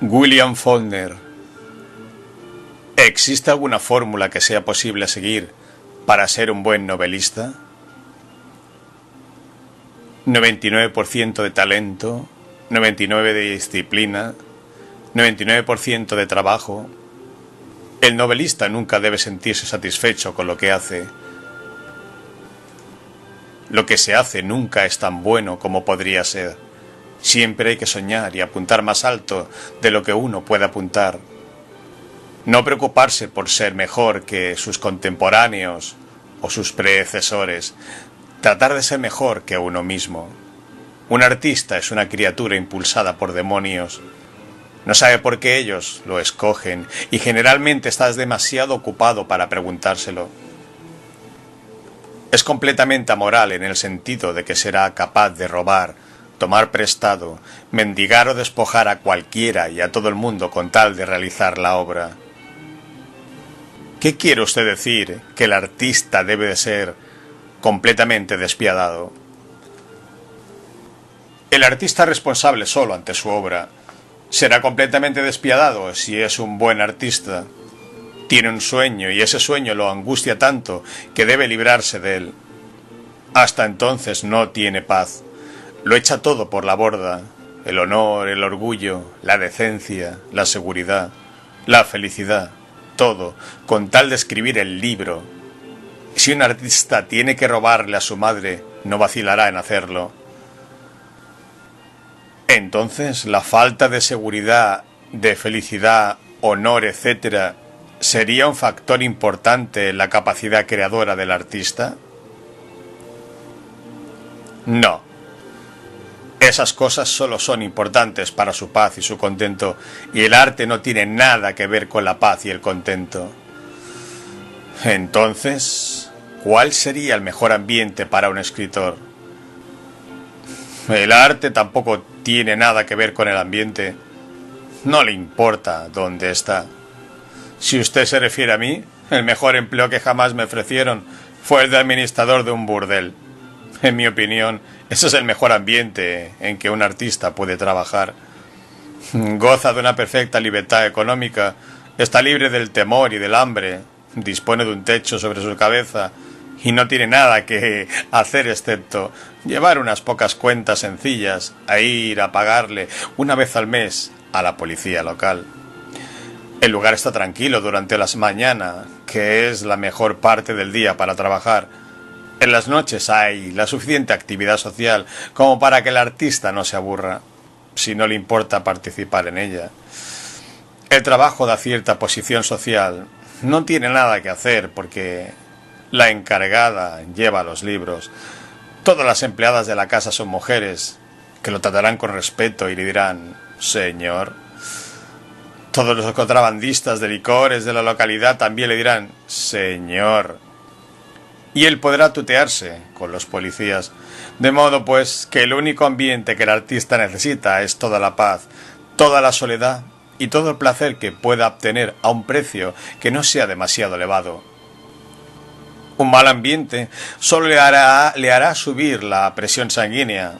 William Faulkner. ¿Existe alguna fórmula que sea posible seguir para ser un buen novelista? 99% de talento, 99% de disciplina, 99% de trabajo. El novelista nunca debe sentirse satisfecho con lo que hace. Lo que se hace nunca es tan bueno como podría ser. Siempre hay que soñar y apuntar más alto de lo que uno puede apuntar. No preocuparse por ser mejor que sus contemporáneos o sus predecesores. Tratar de ser mejor que uno mismo. Un artista es una criatura impulsada por demonios. No sabe por qué ellos lo escogen y generalmente estás demasiado ocupado para preguntárselo. Es completamente amoral en el sentido de que será capaz de robar, tomar prestado, mendigar o despojar a cualquiera y a todo el mundo con tal de realizar la obra. ¿Qué quiere usted decir que el artista debe de ser completamente despiadado? El artista responsable solo ante su obra será completamente despiadado si es un buen artista. Tiene un sueño y ese sueño lo angustia tanto que debe librarse de él. Hasta entonces no tiene paz. Lo echa todo por la borda, el honor, el orgullo, la decencia, la seguridad, la felicidad, todo, con tal de escribir el libro. Si un artista tiene que robarle a su madre, no vacilará en hacerlo. Entonces, la falta de seguridad, de felicidad, honor, etc., ¿sería un factor importante en la capacidad creadora del artista? No. Esas cosas solo son importantes para su paz y su contento, y el arte no tiene nada que ver con la paz y el contento. Entonces, ¿cuál sería el mejor ambiente para un escritor? El arte tampoco tiene nada que ver con el ambiente. No le importa dónde está. Si usted se refiere a mí, el mejor empleo que jamás me ofrecieron fue el de administrador de un burdel. En mi opinión, ese es el mejor ambiente en que un artista puede trabajar. Goza de una perfecta libertad económica, está libre del temor y del hambre, dispone de un techo sobre su cabeza y no tiene nada que hacer excepto llevar unas pocas cuentas sencillas a ir a pagarle una vez al mes a la policía local. El lugar está tranquilo durante las mañanas, que es la mejor parte del día para trabajar. En las noches hay la suficiente actividad social como para que el artista no se aburra, si no le importa participar en ella. El trabajo da cierta posición social. No tiene nada que hacer porque la encargada lleva los libros. Todas las empleadas de la casa son mujeres, que lo tratarán con respeto y le dirán «señor». Todos los contrabandistas de licores de la localidad también le dirán «señor». Y él podrá tutearse con los policías, de modo pues que el único ambiente que el artista necesita es toda la paz, toda la soledad y todo el placer que pueda obtener a un precio que no sea demasiado elevado. Un mal ambiente solo le hará subir la presión sanguínea,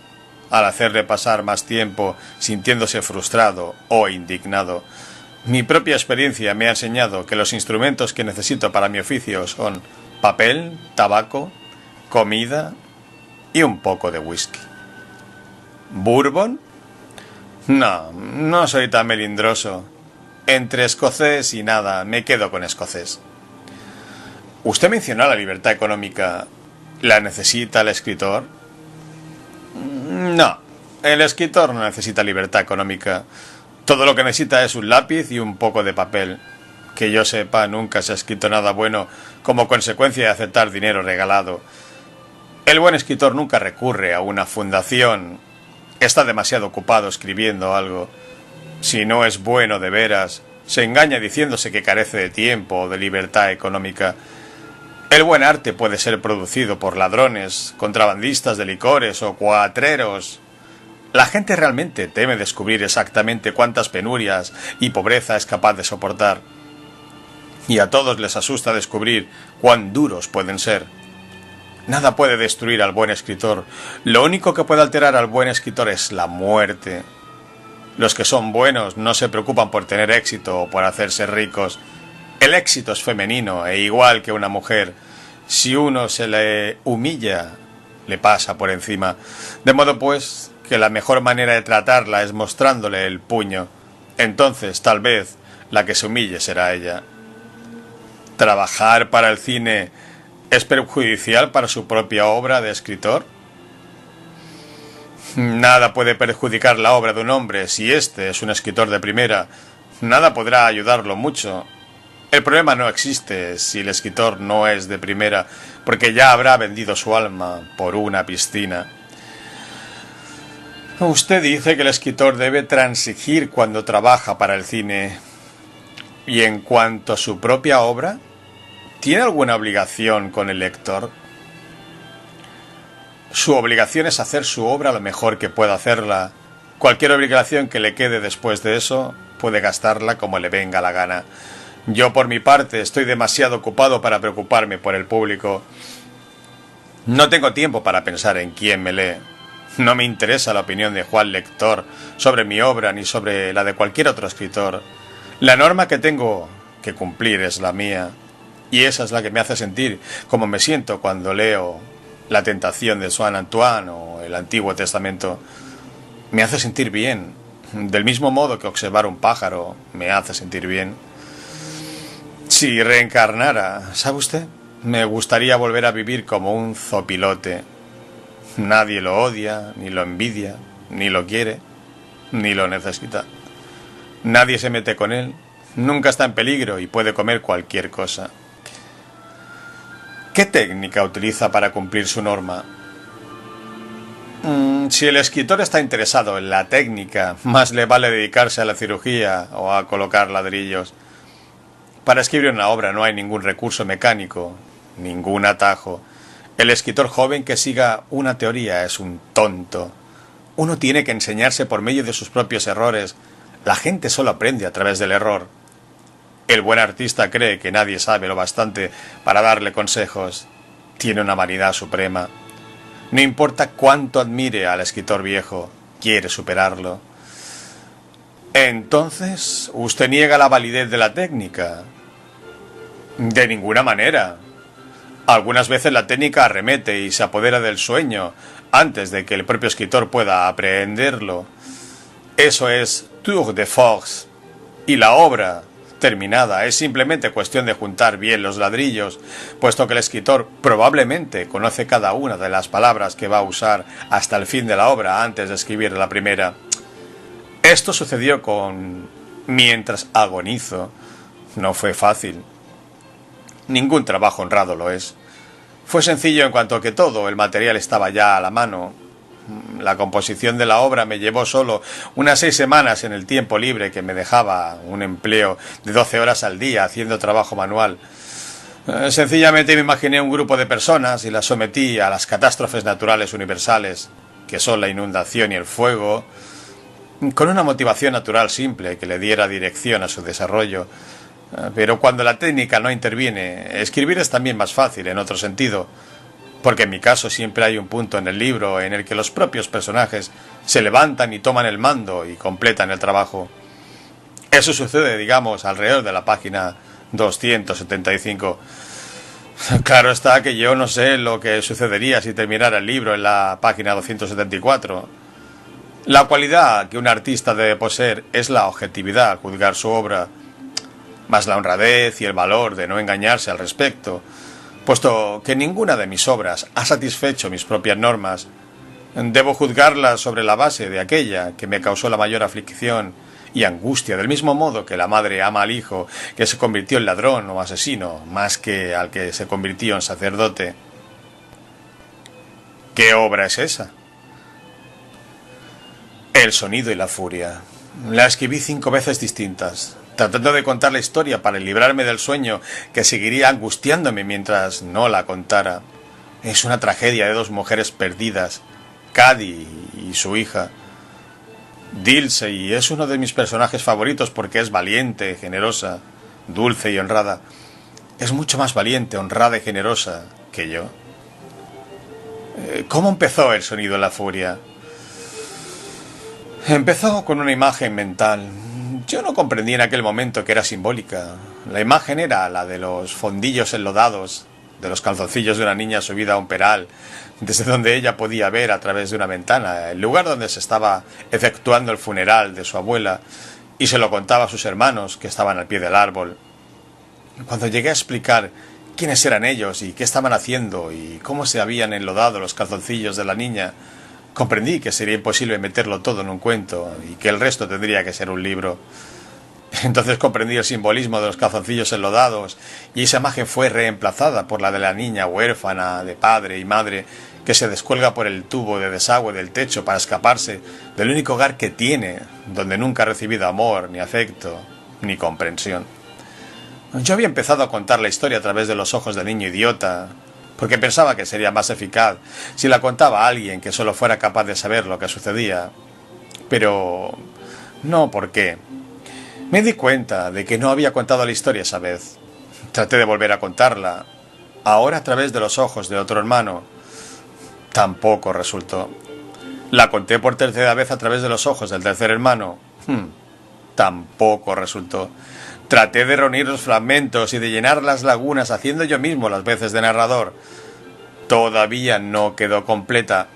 al hacerle pasar más tiempo sintiéndose frustrado o indignado. Mi propia experiencia me ha enseñado que los instrumentos que necesito para mi oficio son papel, tabaco, comida y un poco de whisky. ¿Bourbon? No, no soy tan melindroso. Entre escocés y nada, me quedo con escocés. Usted mencionó la libertad económica. ¿La necesita el escritor? No, el escritor no necesita libertad económica. Todo lo que necesita es un lápiz y un poco de papel. Que yo sepa, nunca se ha escrito nada bueno como consecuencia de aceptar dinero regalado. El buen escritor nunca recurre a una fundación. Está demasiado ocupado escribiendo algo. Si no es bueno de veras, se engaña diciéndose que carece de tiempo o de libertad económica. El buen arte puede ser producido por ladrones, contrabandistas de licores o cuatreros. La gente realmente teme descubrir exactamente cuántas penurias y pobreza es capaz de soportar. Y a todos les asusta descubrir cuán duros pueden ser. Nada puede destruir al buen escritor. Lo único que puede alterar al buen escritor es la muerte. Los que son buenos no se preocupan por tener éxito o por hacerse ricos. El éxito es femenino e igual que una mujer. Si uno se le humilla, le pasa por encima. De modo pues que la mejor manera de tratarla es mostrándole el puño. Entonces, tal vez, la que se humille será ella. ¿Trabajar para el cine es perjudicial para su propia obra de escritor? Nada puede perjudicar la obra de un hombre si éste es un escritor de primera. Nada podrá ayudarlo mucho. El problema no existe si el escritor no es de primera, porque ya habrá vendido su alma por una piscina. Usted dice que el escritor debe transigir cuando trabaja para el cine. ¿Y en cuanto a su propia obra? ¿Tiene alguna obligación con el lector? Su obligación es hacer su obra lo mejor que pueda hacerla. Cualquier obligación que le quede después de eso, puede gastarla como le venga la gana. Yo, por mi parte, estoy demasiado ocupado para preocuparme por el público. No tengo tiempo para pensar en quién me lee. No me interesa la opinión de Juan Lector sobre mi obra ni sobre la de cualquier otro escritor. La norma que tengo que cumplir es la mía. Y esa es la que me hace sentir como me siento cuando leo La tentación de Swan Antoine o el Antiguo Testamento. Me hace sentir bien, del mismo modo que observar un pájaro me hace sentir bien. Si reencarnara, ¿sabe usted? Me gustaría volver a vivir como un zopilote. Nadie lo odia, ni lo envidia, ni lo quiere, ni lo necesita. Nadie se mete con él, nunca está en peligro y puede comer cualquier cosa. ¿Qué técnica utiliza para cumplir su norma? Si el escritor está interesado en la técnica, más le vale dedicarse a la cirugía o a colocar ladrillos. Para escribir una obra no hay ningún recurso mecánico, ningún atajo. El escritor joven que siga una teoría es un tonto. Uno tiene que enseñarse por medio de sus propios errores. La gente solo aprende a través del error. El buen artista cree que nadie sabe lo bastante para darle consejos. Tiene una vanidad suprema. No importa cuánto admire al escritor viejo, quiere superarlo. Entonces, ¿usted niega la validez de la técnica? De ninguna manera. Algunas veces la técnica arremete y se apodera del sueño antes de que el propio escritor pueda aprehenderlo. Eso es tour de force. Y la obra terminada es simplemente cuestión de juntar bien los ladrillos, puesto que el escritor probablemente conoce cada una de las palabras que va a usar hasta el fin de la obra antes de escribir la primera. Esto sucedió con Mientras agonizo. No fue fácil. Ningún trabajo honrado lo es. Fue sencillo en cuanto que todo el material estaba ya a la mano. La composición de la obra me llevó solo unas 6 semanas en el tiempo libre que me dejaba un empleo de 12 horas al día haciendo trabajo manual. Sencillamente me imaginé un grupo de personas y las sometí a las catástrofes naturales universales, que son la inundación y el fuego, con una motivación natural simple que le diera dirección a su desarrollo. Pero cuando la técnica no interviene, escribir es también más fácil en otro sentido, porque en mi caso siempre hay un punto en el libro en el que los propios personajes se levantan y toman el mando y completan el trabajo. Eso sucede, digamos, alrededor de la página 275. Claro está que yo no sé lo que sucedería si terminara el libro en la página 274. La cualidad que un artista debe poseer es la objetividad al juzgar su obra, más la honradez y el valor de no engañarse al respecto. Puesto que ninguna de mis obras ha satisfecho mis propias normas, debo juzgarlas sobre la base de aquella que me causó la mayor aflicción y angustia, del mismo modo que la madre ama al hijo que se convirtió en ladrón o asesino, más que al que se convirtió en sacerdote. ¿Qué obra es esa? El sonido y la furia. La escribí 5 veces distintas, tratando de contar la historia para librarme del sueño que seguiría angustiándome mientras no la contara. Es una tragedia de 2 mujeres perdidas, Cady y su hija. Dilsey es uno de mis personajes favoritos porque es valiente, generosa, dulce y honrada. Es mucho más valiente, honrada y generosa que yo. ¿Cómo empezó el sonido de la furia? Empezó con una imagen mental. Yo no comprendí en aquel momento que era simbólica. La imagen era la de los fondillos enlodados, de los calzoncillos de una niña subida a un peral, desde donde ella podía ver a través de una ventana el lugar donde se estaba efectuando el funeral de su abuela, y se lo contaba a sus hermanos que estaban al pie del árbol. Cuando llegué a explicar quiénes eran ellos y qué estaban haciendo y cómo se habían enlodado los calzoncillos de la niña, comprendí que sería imposible meterlo todo en un cuento y que el resto tendría que ser un libro. Entonces comprendí el simbolismo de los calzoncillos enlodados, y esa imagen fue reemplazada por la de la niña huérfana de padre y madre que se descuelga por el tubo de desagüe del techo para escaparse del único hogar que tiene, donde nunca ha recibido amor, ni afecto, ni comprensión. Yo había empezado a contar la historia a través de los ojos del niño idiota, porque pensaba que sería más eficaz si la contaba a alguien que solo fuera capaz de saber lo que sucedía. Pero no, ¿por qué? Me di cuenta de que no había contado la historia esa vez. Traté de volver a contarla, ahora a través de los ojos de otro hermano. Tampoco resultó. La conté por tercera vez a través de los ojos del tercer hermano. Tampoco resultó. Traté de reunir los fragmentos y de llenar las lagunas haciendo yo mismo las veces de narrador. Todavía no quedó completa.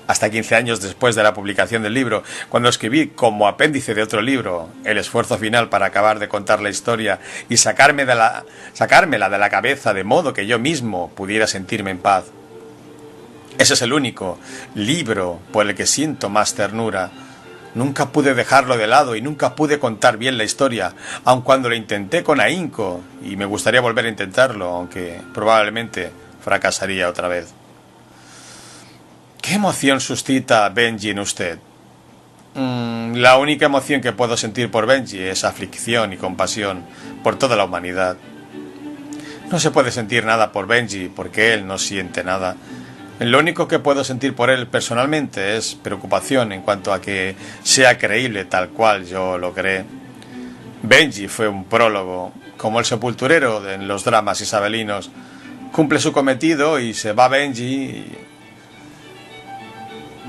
Hasta 15 años después de la publicación del libro, cuando escribí como apéndice de otro libro el esfuerzo final para acabar de contar la historia y sacármela de la cabeza de modo que yo mismo pudiera sentirme en paz. Ese es el único libro por el que siento más ternura. Nunca pude dejarlo de lado y nunca pude contar bien la historia, aun cuando lo intenté con ahínco, y me gustaría volver a intentarlo, aunque probablemente fracasaría otra vez. ¿Qué emoción suscita Benji en usted? La única emoción que puedo sentir por Benji es aflicción y compasión por toda la humanidad. No se puede sentir nada por Benji porque él no siente nada. Lo único que puedo sentir por él personalmente es preocupación en cuanto a que sea creíble tal cual yo lo creé. Benji fue un prólogo, como el sepulturero en los dramas isabelinos. Cumple su cometido y se va Benji.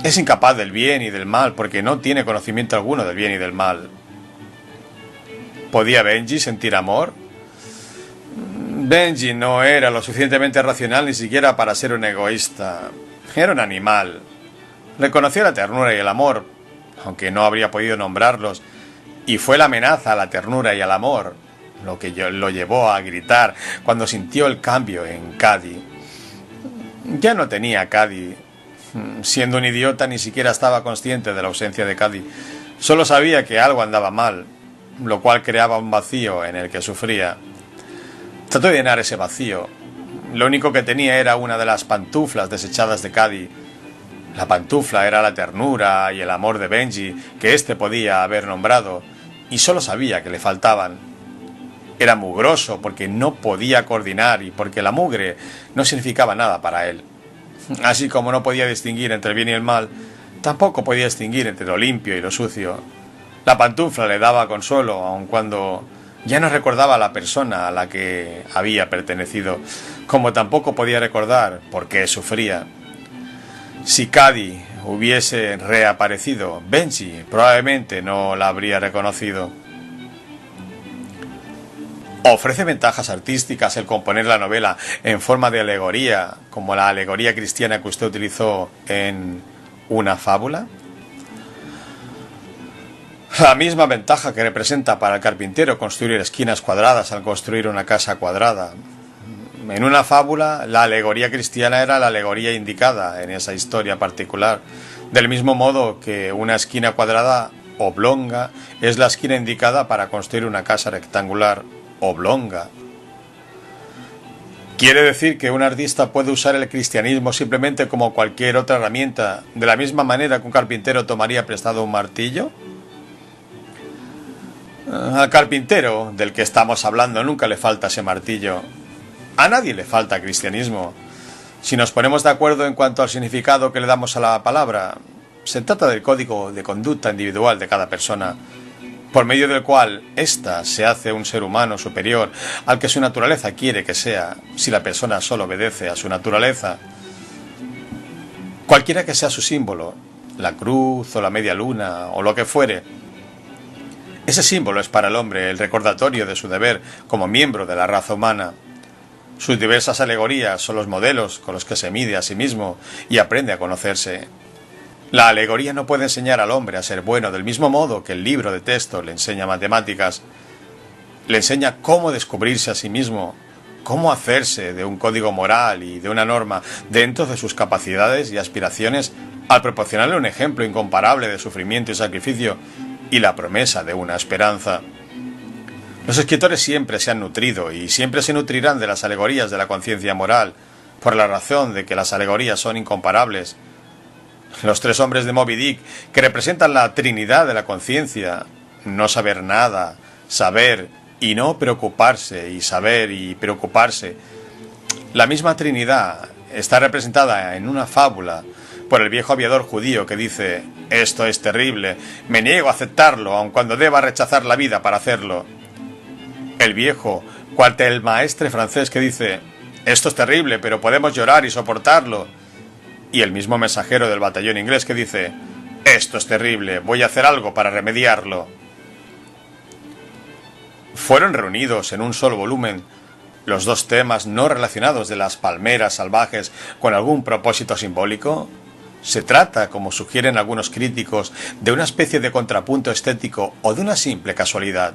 Es incapaz del bien y del mal porque no tiene conocimiento alguno del bien y del mal. ¿Podía Benji sentir amor? Benji no era lo suficientemente racional ni siquiera para ser un egoísta. Era un animal. Reconoció la ternura y el amor, aunque no habría podido nombrarlos, y fue la amenaza a la ternura y al amor lo que lo llevó a gritar cuando sintió el cambio en Cady. Ya no tenía Cady. Siendo un idiota, ni siquiera estaba consciente de la ausencia de Cady. Solo sabía que algo andaba mal, lo cual creaba un vacío en el que sufría. Trató de llenar ese vacío. Lo único que tenía era una de las pantuflas desechadas de Cady. La pantufla era la ternura y el amor de Benji que éste podía haber nombrado, y solo sabía que le faltaban. Era mugroso porque no podía coordinar y porque la mugre no significaba nada para él. Así como no podía distinguir entre el bien y el mal, tampoco podía distinguir entre lo limpio y lo sucio. La pantufla le daba consuelo, aun cuando ya no recordaba a la persona a la que había pertenecido, como tampoco podía recordar por qué sufría. Si Cady hubiese reaparecido, Benji probablemente no la habría reconocido. ¿Ofrece ventajas artísticas el componer la novela en forma de alegoría, como la alegoría cristiana que usted utilizó en Una fábula? La misma ventaja que representa para el carpintero construir esquinas cuadradas al construir una casa cuadrada. En Una fábula, la alegoría cristiana era la alegoría indicada en esa historia particular, del mismo modo que una esquina cuadrada oblonga es la esquina indicada para construir una casa rectangular oblonga. ¿Quiere decir que un artista puede usar el cristianismo simplemente como cualquier otra herramienta, de la misma manera que un carpintero tomaría prestado un martillo? Al carpintero del que estamos hablando nunca le falta ese martillo. A nadie le falta cristianismo. Si nos ponemos de acuerdo en cuanto al significado que le damos a la palabra, se trata del código de conducta individual de cada persona, por medio del cual ésta se hace un ser humano superior al que su naturaleza quiere que sea, si la persona solo obedece a su naturaleza. Cualquiera que sea su símbolo, la cruz o la media luna o lo que fuere. Ese símbolo es para el hombre el recordatorio de su deber como miembro de la raza humana. Sus diversas alegorías son los modelos con los que se mide a sí mismo y aprende a conocerse. La alegoría no puede enseñar al hombre a ser bueno del mismo modo que el libro de texto le enseña matemáticas. Le enseña cómo descubrirse a sí mismo, cómo hacerse de un código moral y de una norma dentro de sus capacidades y aspiraciones al proporcionarle un ejemplo incomparable de sufrimiento y sacrificio y la promesa de una esperanza. Los escritores siempre se han nutrido y siempre se nutrirán de las alegorías de la conciencia moral, por la razón de que las alegorías son incomparables. Los 3 hombres de Moby Dick, que representan la trinidad de la conciencia, no saber nada, saber y no preocuparse, y saber y preocuparse. La misma trinidad está representada en una fábula por el viejo aviador judío que dice: «Esto es terrible, me niego a aceptarlo, aun cuando deba rechazar la vida para hacerlo». El viejo cuartelmaestre francés que dice: «Esto es terrible, pero podemos llorar y soportarlo». Y el mismo mensajero del batallón inglés que dice: «Esto es terrible, voy a hacer algo para remediarlo». Fueron reunidos en un solo volumen los 2 temas no relacionados de las palmeras salvajes con algún propósito simbólico. ¿Se trata, como sugieren algunos críticos, de una especie de contrapunto estético o de una simple casualidad?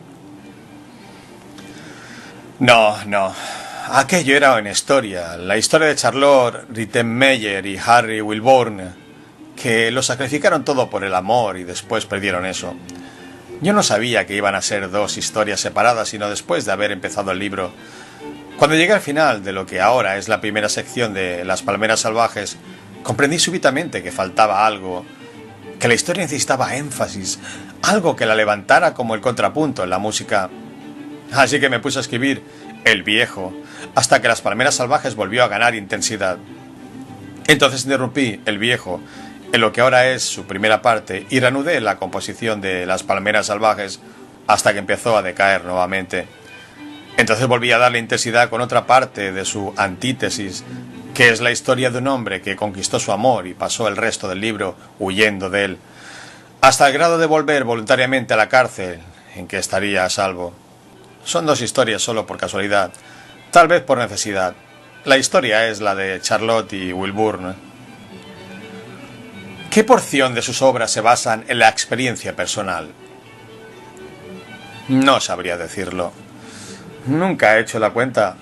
No. Aquello era una historia, la historia de Charlotte Rittenmeyer y Harry Wilborn, que lo sacrificaron todo por el amor y después perdieron eso. Yo no sabía que iban a ser 2 historias separadas, sino después de haber empezado el libro. Cuando llegué al final de lo que ahora es la primera sección de Las palmeras salvajes, comprendí súbitamente que faltaba algo, que la historia necesitaba énfasis, algo que la levantara como el contrapunto en la música. Así que me puse a escribir El viejo, hasta que Las palmeras salvajes volvió a ganar intensidad. Entonces interrumpí El viejo en lo que ahora es su primera parte y reanudé la composición de Las palmeras salvajes hasta que empezó a decaer nuevamente. Entonces volví a darle intensidad con otra parte de su antítesis, que es la historia de un hombre que conquistó su amor y pasó el resto del libro huyendo de él, hasta el grado de volver voluntariamente a la cárcel en que estaría a salvo. Son 2 historias solo por casualidad, tal vez por necesidad. La historia es la de Charlotte y Wilburn. ¿Qué porción de sus obras se basan en la experiencia personal? No sabría decirlo. Nunca he hecho la cuenta,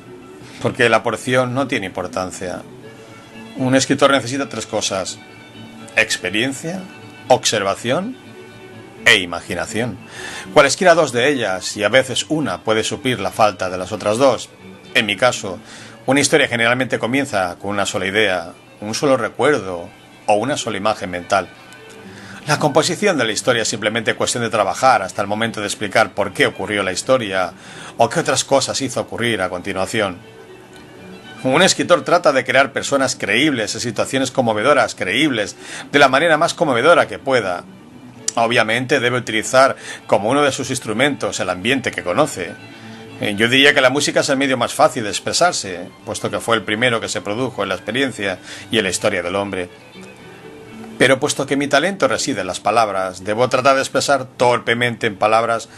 porque la porción no tiene importancia. Un escritor necesita 3 cosas: experiencia, observación e imaginación. Cualesquiera 2 de ellas, y a veces una, puede suplir la falta de las otras 2. En mi caso, una historia generalmente comienza con una sola idea, un solo recuerdo o una sola imagen mental. La composición de la historia es simplemente cuestión de trabajar hasta el momento de explicar por qué ocurrió la historia o qué otras cosas hizo ocurrir a continuación. Un escritor trata de crear personas creíbles en situaciones conmovedoras, creíbles, de la manera más conmovedora que pueda. Obviamente debe utilizar como uno de sus instrumentos el ambiente que conoce. Yo diría que la música es el medio más fácil de expresarse, puesto que fue el primero que se produjo en la experiencia y en la historia del hombre. Pero puesto que mi talento reside en las palabras, debo tratar de expresar torpemente en palabras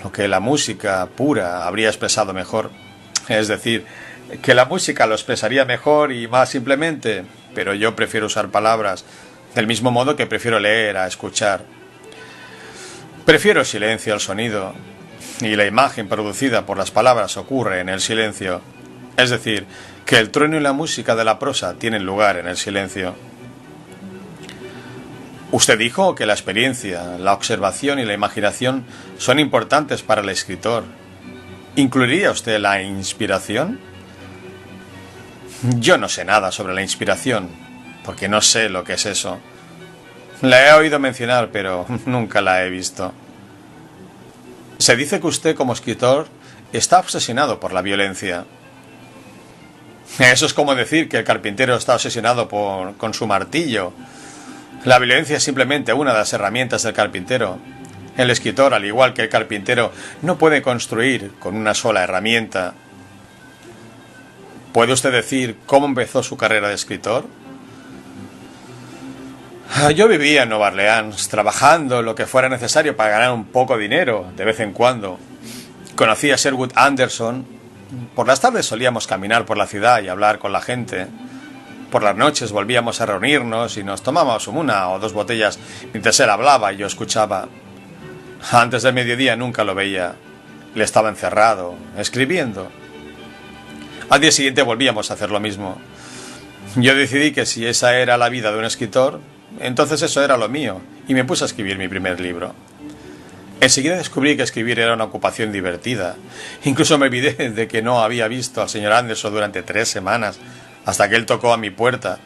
lo que la música pura habría expresado mejor. Es decir, que la música lo expresaría mejor y más simplemente, pero yo prefiero usar palabras, del mismo modo que prefiero leer a escuchar. Prefiero el silencio al sonido, y la imagen producida por las palabras ocurre en el silencio. Es decir, que el trueno y la música de la prosa tienen lugar en el silencio. Usted dijo que la experiencia, la observación y la imaginación son importantes para el escritor. ¿Incluiría usted la inspiración? Yo no sé nada sobre la inspiración, porque no sé lo que es eso. La he oído mencionar, pero nunca la he visto. Se dice que usted, como escritor, está obsesionado por la violencia. Eso es como decir que el carpintero está obsesionado con su martillo. La violencia es simplemente una de las herramientas del carpintero. El escritor, al igual que el carpintero, no puede construir con una sola herramienta. ¿Puede usted decir cómo empezó su carrera de escritor? Yo vivía en Nueva Orleans, trabajando lo que fuera necesario para ganar un poco de dinero, de vez en cuando. Conocí a Sherwood Anderson. Por las tardes solíamos caminar por la ciudad y hablar con la gente. Por las noches volvíamos a reunirnos y nos tomábamos una o dos botellas mientras él hablaba y yo escuchaba. Antes del mediodía nunca lo veía. Él estaba encerrado, escribiendo. Al día siguiente volvíamos a hacer lo mismo. Yo decidí que si esa era la vida de un escritor, entonces eso era lo mío, y me puse a escribir mi primer libro. Enseguida descubrí que escribir era una ocupación divertida. Incluso me olvidé de que no había visto al señor Anderson durante 3 semanas, hasta que él tocó a mi puerta.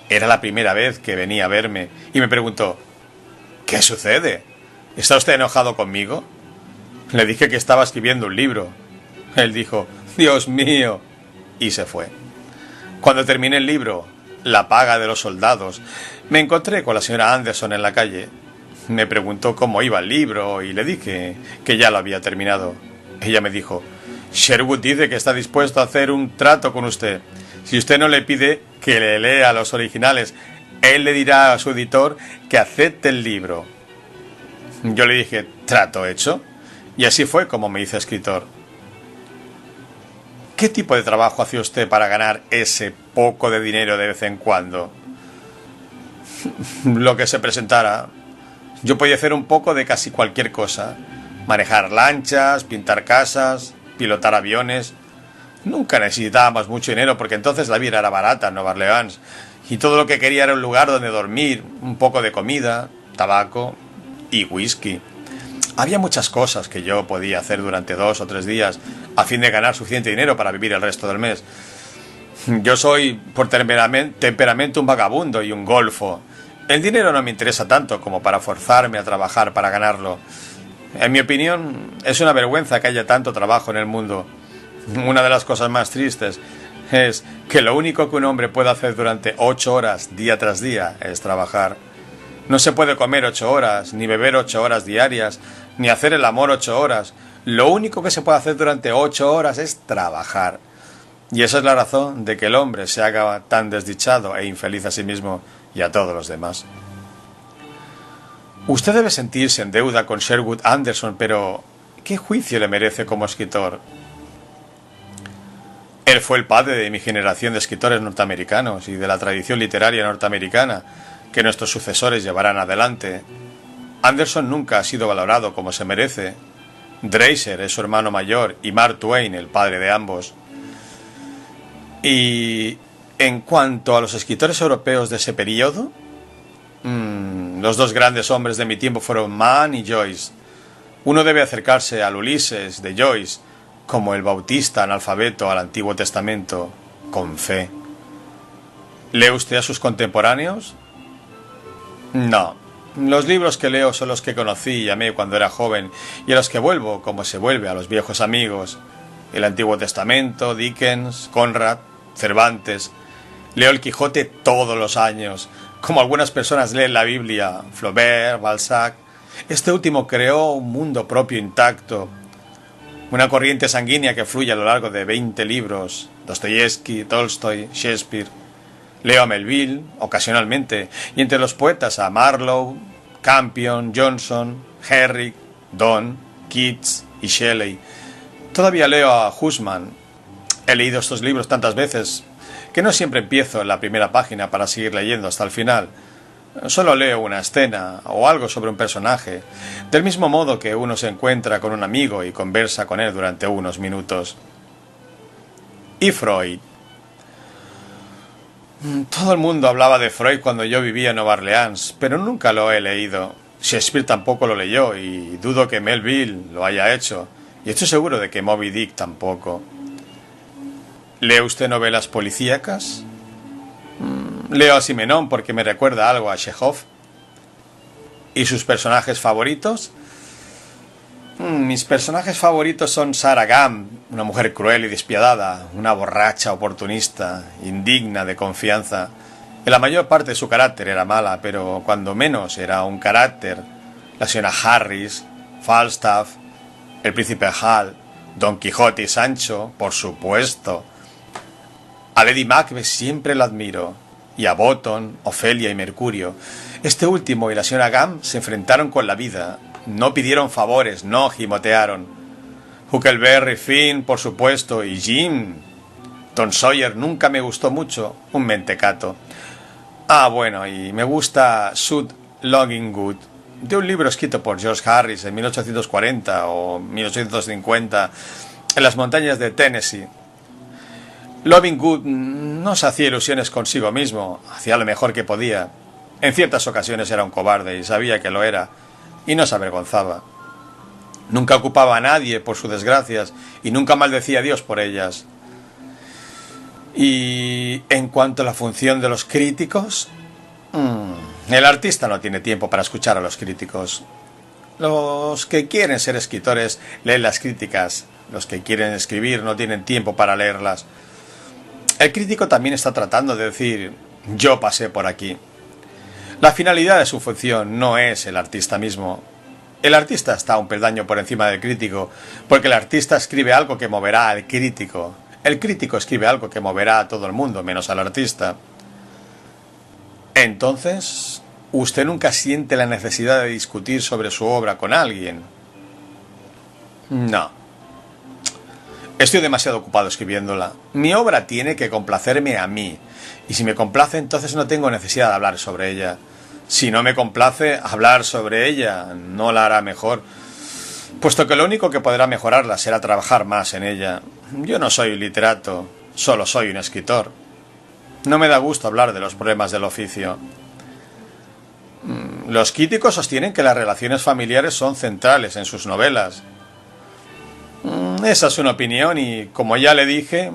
Era la primera vez que venía a verme, y me preguntó: ¿qué sucede? ¿Está usted enojado conmigo? Le dije que estaba escribiendo un libro. Él dijo: «Dios mío», y se fue. Cuando terminé el libro, La paga de los soldados, me encontré con la señora Anderson en la calle. Me preguntó cómo iba el libro y le dije que ya lo había terminado. Ella me dijo: «Sherwood dice que está dispuesto a hacer un trato con usted. Si usted no le pide que le lea los originales, él le dirá a su editor que acepte el libro». Yo le dije: «¿Trato hecho?». Y así fue como me hice escritor. ¿Qué tipo de trabajo hacía usted para ganar ese poco de dinero de vez en cuando? Lo que se presentara. Yo podía hacer un poco de casi cualquier cosa. Manejar lanchas, pintar casas, pilotar aviones. Nunca necesitábamos mucho dinero porque entonces la vida era barata en Nueva Orleans. Y todo lo que quería era un lugar donde dormir, un poco de comida, tabaco y whisky. Había muchas cosas que yo podía hacer durante 2 o 3 días a fin de ganar suficiente dinero para vivir el resto del mes. Yo soy por temperamento un vagabundo y un golfo. El dinero no me interesa tanto como para forzarme a trabajar para ganarlo. En mi opinión, es una vergüenza que haya tanto trabajo en el mundo. Una de las cosas más tristes es que lo único que un hombre puede hacer durante 8 horas día tras día es trabajar. No se puede comer 8 horas, ni beber 8 horas diarias, ni hacer el amor 8 horas. Lo único que se puede hacer durante 8 horas es trabajar. Y esa es la razón de que el hombre se haga tan desdichado e infeliz a sí mismo y a todos los demás. Usted debe sentirse en deuda con Sherwood Anderson, pero ¿qué juicio le merece como escritor? Él fue el padre de mi generación de escritores norteamericanos y de la tradición literaria norteamericana que nuestros sucesores llevarán adelante. Anderson nunca ha sido valorado como se merece. Dreiser es su hermano mayor y Mark Twain el padre de ambos. Y en cuanto a los escritores europeos de ese periodo, los 2 grandes hombres de mi tiempo fueron Mann y Joyce. Uno debe acercarse al Ulises de Joyce como el bautista analfabeto al Antiguo Testamento, con fe. ¿Lee usted a sus contemporáneos? No. Los libros que leo son los que conocí y amé cuando era joven y a los que vuelvo como se vuelve a los viejos amigos. El Antiguo Testamento, Dickens, Conrad, Cervantes. Leo el Quijote todos los años, como algunas personas leen la Biblia, Flaubert, Balzac. Este último creó un mundo propio intacto, una corriente sanguínea que fluye a lo largo de 20 libros, Dostoyevsky, Tolstoy, Shakespeare. Leo a Melville, ocasionalmente, y entre los poetas a Marlowe, Campion, Johnson, Herrick, Donne, Keats y Shelley. Todavía leo a Huysmans. He leído estos libros tantas veces que no siempre empiezo en la primera página para seguir leyendo hasta el final. Solo leo una escena o algo sobre un personaje, del mismo modo que uno se encuentra con un amigo y conversa con él durante unos minutos. Y Freud. Todo el mundo hablaba de Freud cuando yo vivía en Nueva Orleans, pero nunca lo he leído. Shakespeare tampoco lo leyó y dudo que Melville lo haya hecho. Y estoy seguro de que Moby Dick tampoco. ¿Lee usted novelas policíacas? Leo a Simenón porque me recuerda algo a Chekhov. ¿Y sus personajes favoritos? Mis personajes favoritos son Sarah Gamp, una mujer cruel y despiadada, una borracha oportunista, indigna de confianza. En la mayor parte de su carácter era mala, pero cuando menos era un carácter. La señora Harris, Falstaff, el príncipe Hal, Don Quijote y Sancho, por supuesto. A Lady Macbeth siempre la admiro, y a Bottom, Ofelia y Mercurio. Este último y la señora Gamp se enfrentaron con la vida. No pidieron favores, no gimotearon. Huckleberry Finn, por supuesto, y Jim. Tom Sawyer nunca me gustó mucho, un mentecato. Ah, bueno, y me gusta Sud Logingood, de un libro escrito por George Harris en 1840 o 1850 en las montañas de Tennessee. Logingood no se hacía ilusiones consigo mismo, hacía lo mejor que podía. En ciertas ocasiones era un cobarde y sabía que lo era, y no se avergonzaba. Nunca ocupaba a nadie por sus desgracias y nunca maldecía a Dios por ellas. Y en cuanto a la función de los críticos, el artista no tiene tiempo para escuchar a los críticos. Los que quieren ser escritores leen las críticas, los que quieren escribir no tienen tiempo para leerlas. El crítico también está tratando de decir, yo pasé por aquí. La finalidad de su función no es el artista mismo. El artista está un peldaño por encima del crítico, porque el artista escribe algo que moverá al crítico. El crítico escribe algo que moverá a todo el mundo, menos al artista. Entonces, usted nunca siente la necesidad de discutir sobre su obra con alguien. No. Estoy demasiado ocupado escribiéndola. Mi obra tiene que complacerme a mí. Y si me complace, entonces no tengo necesidad de hablar sobre ella. Si no me complace, hablar sobre ella no la hará mejor, puesto que lo único que podrá mejorarla será trabajar más en ella. Yo no soy un literato, solo soy un escritor. No me da gusto hablar de los problemas del oficio. Los críticos sostienen que las relaciones familiares son centrales en sus novelas. Esa es una opinión y, como ya le dije,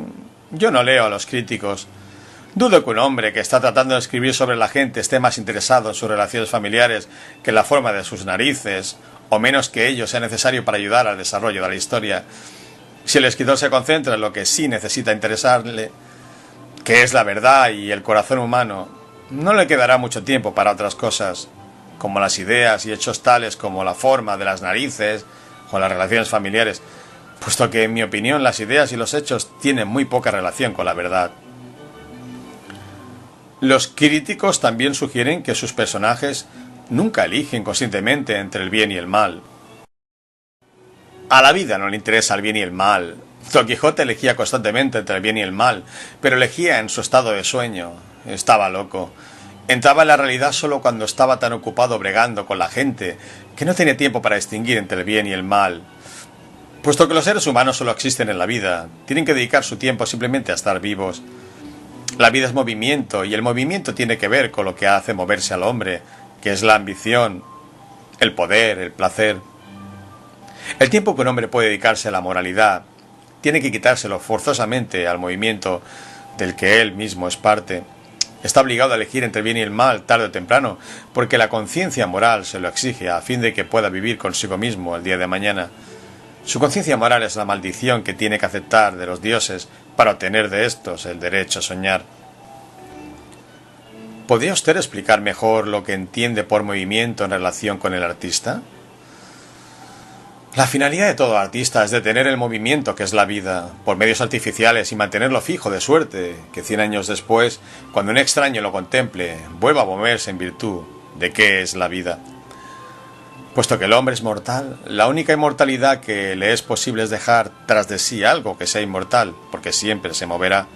yo no leo a los críticos. Dudo que un hombre que está tratando de escribir sobre la gente esté más interesado en sus relaciones familiares que en la forma de sus narices, o menos que ello sea necesario para ayudar al desarrollo de la historia. Si el escritor se concentra en lo que sí necesita interesarle, que es la verdad y el corazón humano, no le quedará mucho tiempo para otras cosas, como las ideas y hechos tales como la forma de las narices o las relaciones familiares, puesto que, en mi opinión, las ideas y los hechos tienen muy poca relación con la verdad. Los críticos también sugieren que sus personajes nunca eligen conscientemente entre el bien y el mal. A la vida no le interesa el bien y el mal. Don Quijote elegía constantemente entre el bien y el mal, pero elegía en su estado de sueño. Estaba loco. Entraba en la realidad solo cuando estaba tan ocupado bregando con la gente que no tenía tiempo para distinguir entre el bien y el mal. Puesto que los seres humanos solo existen en la vida, tienen que dedicar su tiempo simplemente a estar vivos. La vida es movimiento, y el movimiento tiene que ver con lo que hace moverse al hombre, que es la ambición, el poder, el placer. El tiempo que un hombre puede dedicarse a la moralidad, tiene que quitárselo forzosamente al movimiento del que él mismo es parte. Está obligado a elegir entre el bien y el mal tarde o temprano, porque la conciencia moral se lo exige a fin de que pueda vivir consigo mismo el día de mañana. Su conciencia moral es la maldición que tiene que aceptar de los dioses para obtener de estos el derecho a soñar. ¿Podría usted explicar mejor lo que entiende por movimiento en relación con el artista? La finalidad de todo artista es detener el movimiento que es la vida, por medios artificiales y mantenerlo fijo de suerte que 100 años después, cuando un extraño lo contemple, vuelva a moverse en virtud de qué es la vida. Puesto que el hombre es mortal, la única inmortalidad que le es posible es dejar tras de sí algo que sea inmortal, porque siempre se moverá.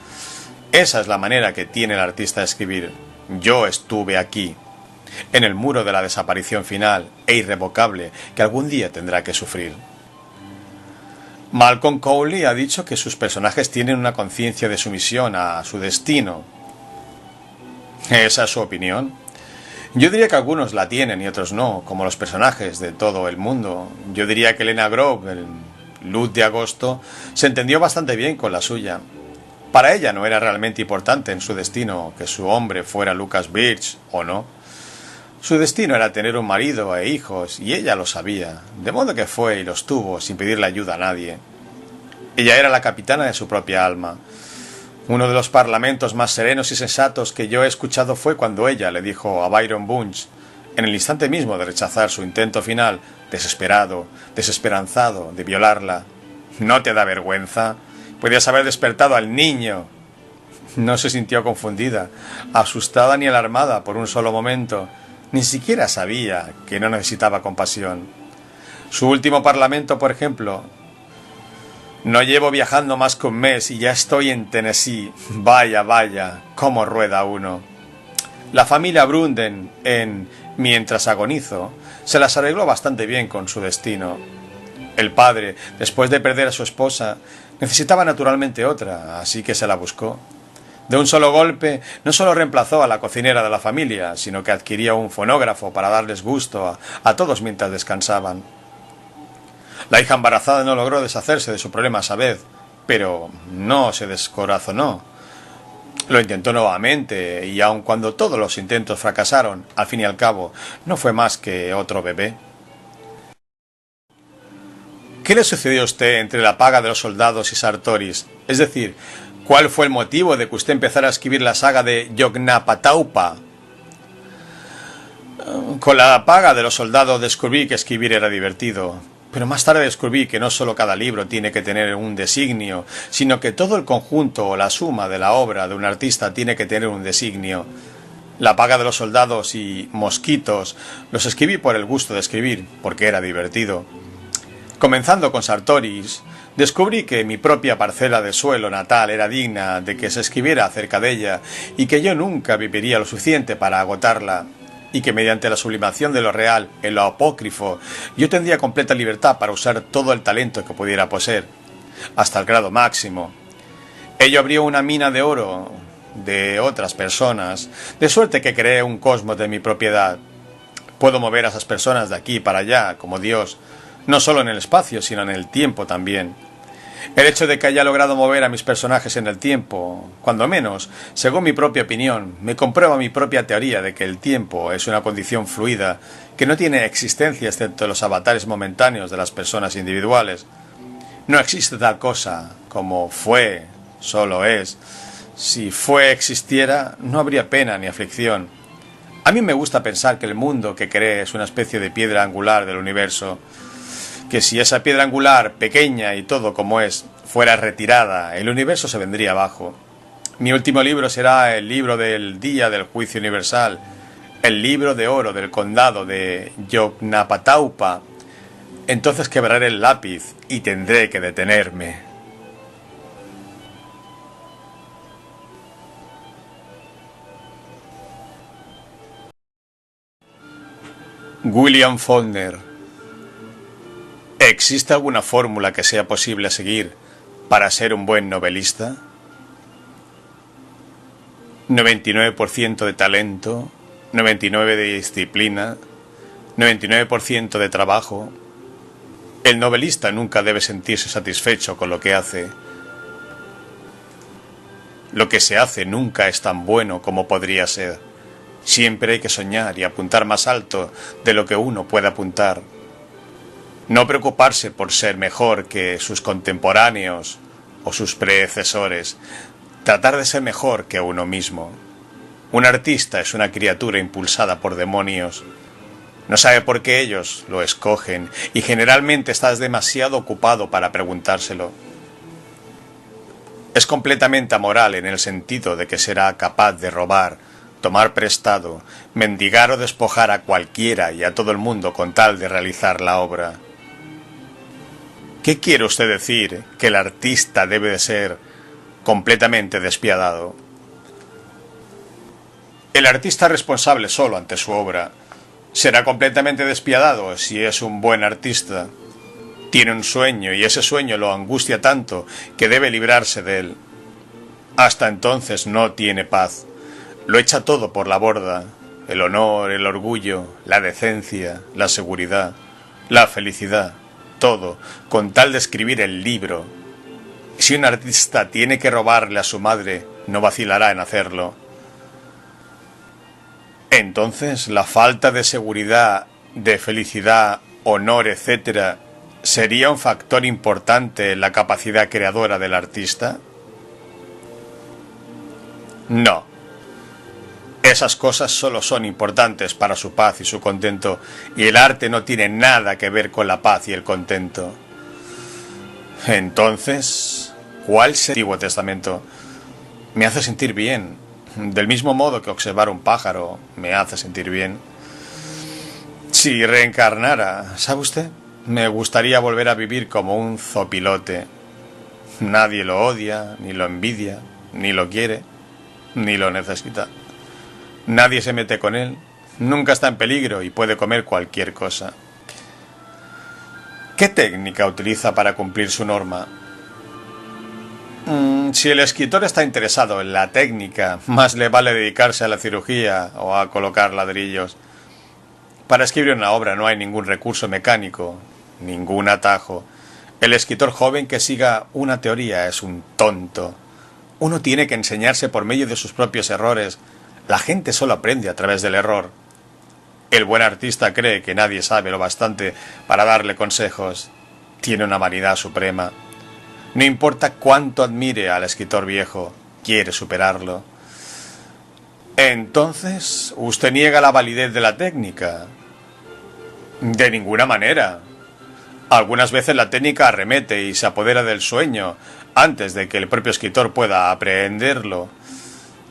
Esa es la manera que tiene el artista de escribir. Yo estuve aquí, en el muro de la desaparición final e irrevocable que algún día tendrá que sufrir. Malcolm Cowley ha dicho que sus personajes tienen una conciencia de sumisión a su destino. ¿Esa es su opinión? Yo diría que algunos la tienen y otros no, como los personajes de todo el mundo. Yo diría que Elena Grove, en Luz de Agosto, se entendió bastante bien con la suya. Para ella no era realmente importante en su destino que su hombre fuera Lucas Birch o no. Su destino era tener un marido e hijos, y ella lo sabía, de modo que fue y los tuvo sin pedirle ayuda a nadie. Ella era la capitana de su propia alma. Uno de los parlamentos más serenos y sensatos que yo he escuchado fue cuando ella le dijo a Byron Bunch, en el instante mismo de rechazar su intento final, desesperado, desesperanzado, de violarla: ¿no te da vergüenza? Podías haber despertado al niño. No se sintió confundida, asustada ni alarmada por un solo momento. Ni siquiera sabía que no necesitaba compasión. Su último parlamento, por ejemplo: no llevo viajando más que un mes y ya estoy en Tennessee. Vaya, vaya, cómo rueda uno. La familia Brunden, en Mientras agonizo, se las arregló bastante bien con su destino. El padre, después de perder a su esposa, necesitaba naturalmente otra, así que se la buscó. De un solo golpe, no solo reemplazó a la cocinera de la familia, sino que adquirió un fonógrafo para darles gusto a todos mientras descansaban. La hija embarazada no logró deshacerse de su problema a vez, pero no se descorazonó. Lo intentó nuevamente, y aun cuando todos los intentos fracasaron, al fin y al cabo, no fue más que otro bebé. ¿Qué le sucedió a usted entre la paga de los soldados y Sartoris? Es decir, ¿cuál fue el motivo de que usted empezara a escribir la saga de Yoknapataupa? Con la paga de los soldados descubrí que escribir era divertido, pero más tarde descubrí que no solo cada libro tiene que tener un designio, sino que todo el conjunto o la suma de la obra de un artista tiene que tener un designio. La paga de los soldados y Mosquitos los escribí por el gusto de escribir, porque era divertido. Comenzando con Sartoris, descubrí que mi propia parcela de suelo natal era digna de que se escribiera acerca de ella y que yo nunca viviría lo suficiente para agotarla, y que mediante la sublimación de lo real en lo apócrifo yo tendría completa libertad para usar todo el talento que pudiera poseer, hasta el grado máximo. Ello abrió una mina de oro de otras personas, de suerte que creé un cosmos de mi propiedad. Puedo mover a esas personas de aquí para allá, como Dios, no solo en el espacio, sino en el tiempo también. El hecho de que haya logrado mover a mis personajes en el tiempo, cuando menos, según mi propia opinión, me comprueba mi propia teoría de que el tiempo es una condición fluida que no tiene existencia excepto los avatares momentáneos de las personas individuales. No existe tal cosa como fue, solo es. Si fue existiera, no habría pena ni aflicción. A mí me gusta pensar que el mundo que cree es una especie de piedra angular del universo, que si esa piedra angular, pequeña y todo como es, fuera retirada, el universo se vendría abajo. Mi último libro será el libro del día del juicio universal, el libro de oro del condado de Yoknapataupa. Entonces quebraré el lápiz y tendré que detenerme. William Faulkner. ¿Existe alguna fórmula que sea posible seguir para ser un buen novelista? 99% de talento, 99% de disciplina, 99% de trabajo. El novelista nunca debe sentirse satisfecho con lo que hace. Lo que se hace nunca es tan bueno como podría ser. Siempre hay que soñar y apuntar más alto de lo que uno puede apuntar. No preocuparse por ser mejor que sus contemporáneos o sus predecesores. Tratar de ser mejor que uno mismo. Un artista es una criatura impulsada por demonios. No sabe por qué ellos lo escogen y generalmente estás demasiado ocupado para preguntárselo. Es completamente amoral en el sentido de que será capaz de robar, tomar prestado, mendigar o despojar a cualquiera y a todo el mundo con tal de realizar la obra. ¿Qué quiere usted decir que el artista debe de ser completamente despiadado? El artista responsable solo ante su obra será completamente despiadado si es un buen artista. Tiene un sueño y ese sueño lo angustia tanto que debe librarse de él. Hasta entonces no tiene paz. Lo echa todo por la borda: el honor, el orgullo, la decencia, la seguridad, la felicidad. Todo, con tal de escribir el libro. Si un artista tiene que robarle a su madre, no vacilará en hacerlo. Entonces, la falta de seguridad, de felicidad, honor, etc., ¿sería un factor importante en la capacidad creadora del artista? No. Esas cosas solo son importantes para su paz y su contento, y el arte no tiene nada que ver con la paz y el contento. Entonces, ¿cuál es el Antiguo Testamento? Me hace sentir bien, del mismo modo que observar un pájaro me hace sentir bien. Si reencarnara, ¿sabe usted? Me gustaría volver a vivir como un zopilote. Nadie lo odia, ni lo envidia, ni lo quiere, ni lo necesita. Nadie se mete con él, nunca está en peligro y puede comer cualquier cosa. ¿Qué técnica utiliza para cumplir su norma? Si el escritor está interesado en la técnica, más le vale dedicarse a la cirugía o a colocar ladrillos. Para escribir una obra no hay ningún recurso mecánico, ningún atajo. El escritor joven que siga una teoría es un tonto. Uno tiene que enseñarse por medio de sus propios errores. La gente solo aprende a través del error. El buen artista cree que nadie sabe lo bastante para darle consejos. Tiene una vanidad suprema. No importa cuánto admire al escritor viejo, quiere superarlo. Entonces, ¿usted niega la validez de la técnica? De ninguna manera. Algunas veces la técnica arremete y se apodera del sueño antes de que el propio escritor pueda aprehenderlo.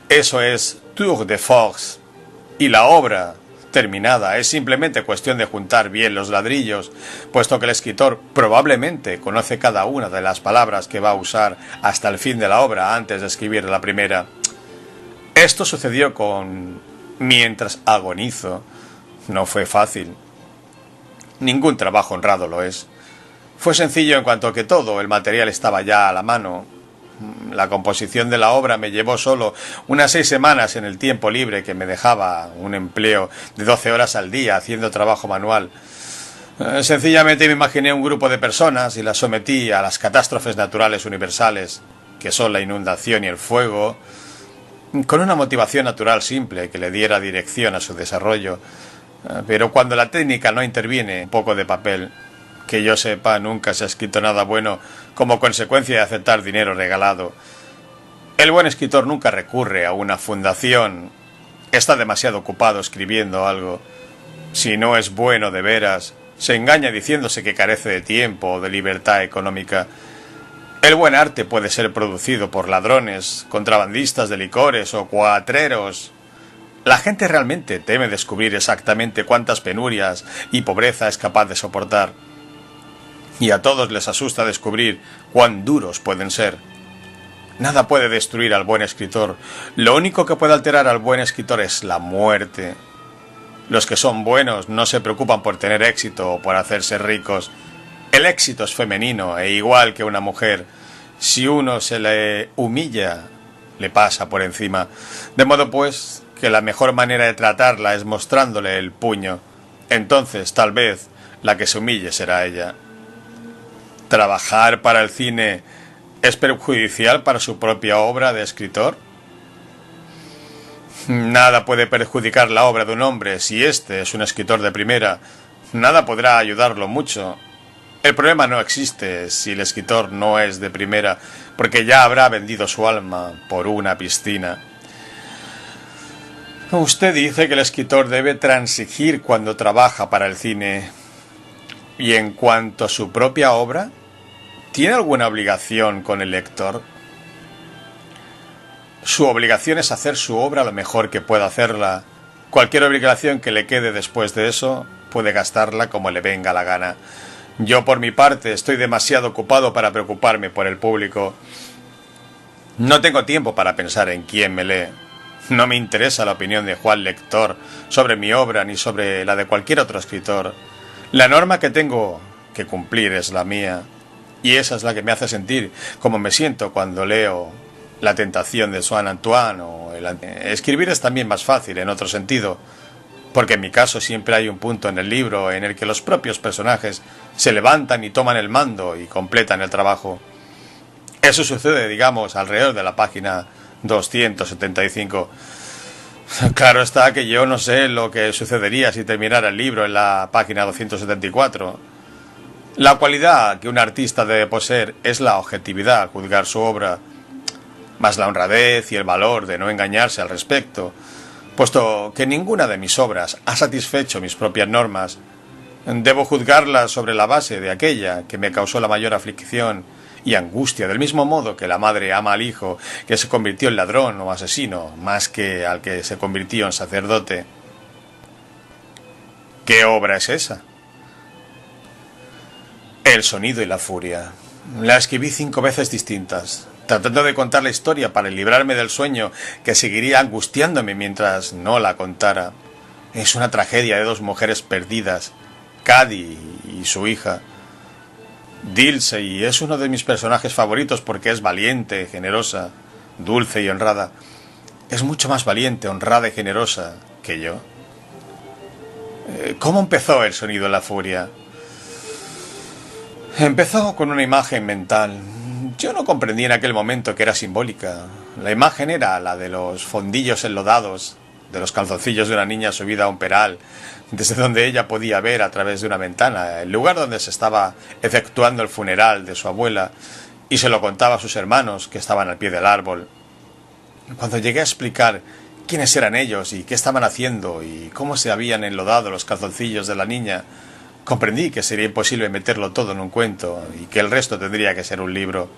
Eso es tour de force. Y la obra terminada es simplemente cuestión de juntar bien los ladrillos, puesto que el escritor probablemente conoce cada una de las palabras que va a usar hasta el fin de la obra antes de escribir la primera. Esto sucedió con Mientras agonizo. No fue fácil. Ningún trabajo honrado lo es. Fue sencillo en cuanto que todo el material estaba ya a la mano. La composición de la obra me llevó solo unas 6 semanas en el tiempo libre que me dejaba un empleo de 12 horas al día haciendo trabajo manual. Sencillamente me imaginé un grupo de personas y las sometí a las catástrofes naturales universales, que son la inundación y el fuego, con una motivación natural simple que le diera dirección a su desarrollo. Pero cuando la técnica no interviene, un poco de papel. Que yo sepa, nunca se ha escrito nada bueno como consecuencia de aceptar dinero regalado. El buen escritor nunca recurre a una fundación. Está demasiado ocupado escribiendo algo. Si no es bueno de veras, se engaña diciéndose que carece de tiempo o de libertad económica. El buen arte puede ser producido por ladrones, contrabandistas de licores o cuatreros. La gente realmente teme descubrir exactamente cuántas penurias y pobreza es capaz de soportar. Y a todos les asusta descubrir cuán duros pueden ser. Nada puede destruir al buen escritor. Lo único que puede alterar al buen escritor es la muerte. Los que son buenos no se preocupan por tener éxito o por hacerse ricos. El éxito es femenino e igual que una mujer. Si uno se le humilla, le pasa por encima. De modo pues que la mejor manera de tratarla es mostrándole el puño. Entonces, tal vez, la que se humille será ella. ¿Trabajar para el cine es perjudicial para su propia obra de escritor? Nada puede perjudicar la obra de un hombre si éste es un escritor de primera. Nada podrá ayudarlo mucho. El problema no existe si el escritor no es de primera, porque ya habrá vendido su alma por una piscina. Usted dice que el escritor debe transigir cuando trabaja para el cine. ¿Y en cuanto a su propia obra? ¿Tiene alguna obligación con el lector? Su obligación es hacer su obra lo mejor que pueda hacerla. Cualquier obligación que le quede después de eso, puede gastarla como le venga la gana. Yo, por mi parte, estoy demasiado ocupado para preocuparme por el público. No tengo tiempo para pensar en quién me lee. No me interesa la opinión de Juan Lector sobre mi obra ni sobre la de cualquier otro escritor. La norma que tengo que cumplir es la mía. Y esa es la que me hace sentir como me siento cuando leo La tentación de Swan Antoine o Escribir es también más fácil en otro sentido, porque en mi caso siempre hay un punto en el libro en el que los propios personajes se levantan y toman el mando y completan el trabajo. Eso sucede, digamos, alrededor de la página 275. Claro está que yo no sé lo que sucedería si terminara el libro en la página 274. La cualidad que un artista debe poseer es la objetividad al juzgar su obra, más la honradez y el valor de no engañarse al respecto, puesto que ninguna de mis obras ha satisfecho mis propias normas. Debo juzgarlas sobre la base de aquella que me causó la mayor aflicción y angustia, del mismo modo que la madre ama al hijo que se convirtió en ladrón o asesino, más que al que se convirtió en sacerdote. ¿Qué obra es esa? El sonido y la furia. La escribí 5 veces distintas, tratando de contar la historia para librarme del sueño que seguiría angustiándome mientras no la contara. Es una tragedia de 2 mujeres perdidas, Cady y su hija. Dilsey es uno de mis personajes favoritos porque es valiente, generosa, dulce y honrada. Es mucho más valiente, honrada y generosa que yo. ¿Cómo empezó el sonido de la furia? Empezó con una imagen mental. Yo no comprendí en aquel momento que era simbólica. La imagen era la de los fondillos enlodados, de los calzoncillos de una niña subida a un peral, desde donde ella podía ver a través de una ventana el lugar donde se estaba efectuando el funeral de su abuela, y se lo contaba a sus hermanos que estaban al pie del árbol. Cuando llegué a explicar quiénes eran ellos y qué estaban haciendo y cómo se habían enlodado los calzoncillos de la niña, comprendí que sería imposible meterlo todo en un cuento y que el resto tendría que ser un libro.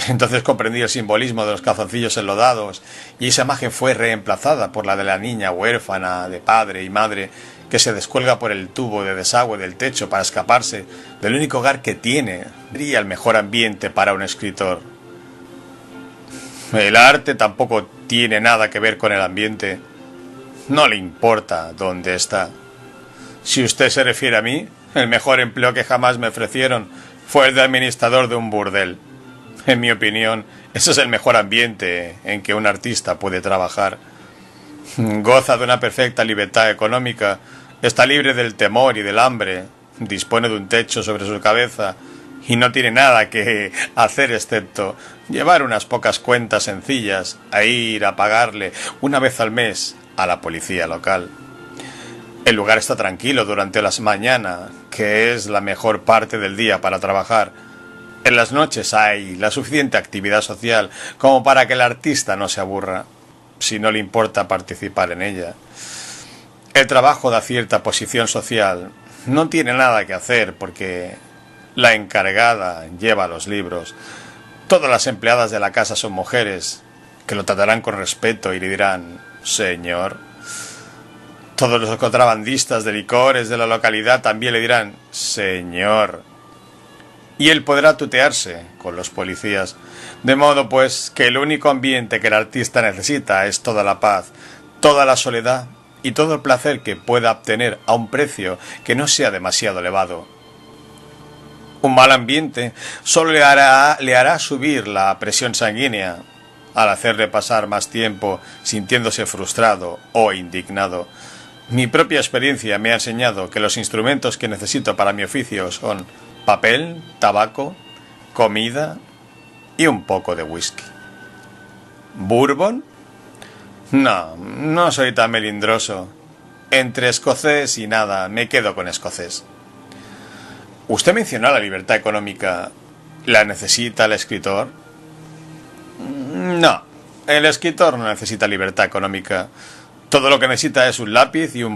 Entonces comprendí el simbolismo de los calzoncillos enlodados y esa imagen fue reemplazada por la de la niña huérfana de padre y madre que se descuelga por el tubo de desagüe del techo para escaparse del único hogar que tiene. Sería el mejor ambiente para un escritor. El arte tampoco tiene nada que ver con el ambiente. No le importa dónde está. Si usted se refiere a mí, el mejor empleo que jamás me ofrecieron fue el de administrador de un burdel. En mi opinión, ese es el mejor ambiente en que un artista puede trabajar. Goza de una perfecta libertad económica, está libre del temor y del hambre, dispone de un techo sobre su cabeza y no tiene nada que hacer excepto llevar unas pocas cuentas sencillas a ir a pagarle una vez al mes a la policía local. El lugar está tranquilo durante las mañanas, que es la mejor parte del día para trabajar. En las noches hay la suficiente actividad social como para que el artista no se aburra, si no le importa participar en ella. El trabajo da cierta posición social. No tiene nada que hacer porque la encargada lleva los libros. Todas las empleadas de la casa son mujeres, que lo tratarán con respeto y le dirán «señor». Todos los contrabandistas de licores de la localidad también le dirán «señor». Y él podrá tutearse con los policías, de modo pues que el único ambiente que el artista necesita es toda la paz, toda la soledad y todo el placer que pueda obtener a un precio que no sea demasiado elevado. Un mal ambiente solo le hará subir la presión sanguínea, al hacerle pasar más tiempo sintiéndose frustrado o indignado. Mi propia experiencia me ha enseñado que los instrumentos que necesito para mi oficio son papel, tabaco, comida y un poco de whisky. ¿Bourbon? No, no soy tan melindroso. Entre escocés y nada, me quedo con escocés. Usted mencionó la libertad económica. ¿La necesita el escritor? No, el escritor no necesita libertad económica. Todo lo que necesita es un lápiz y un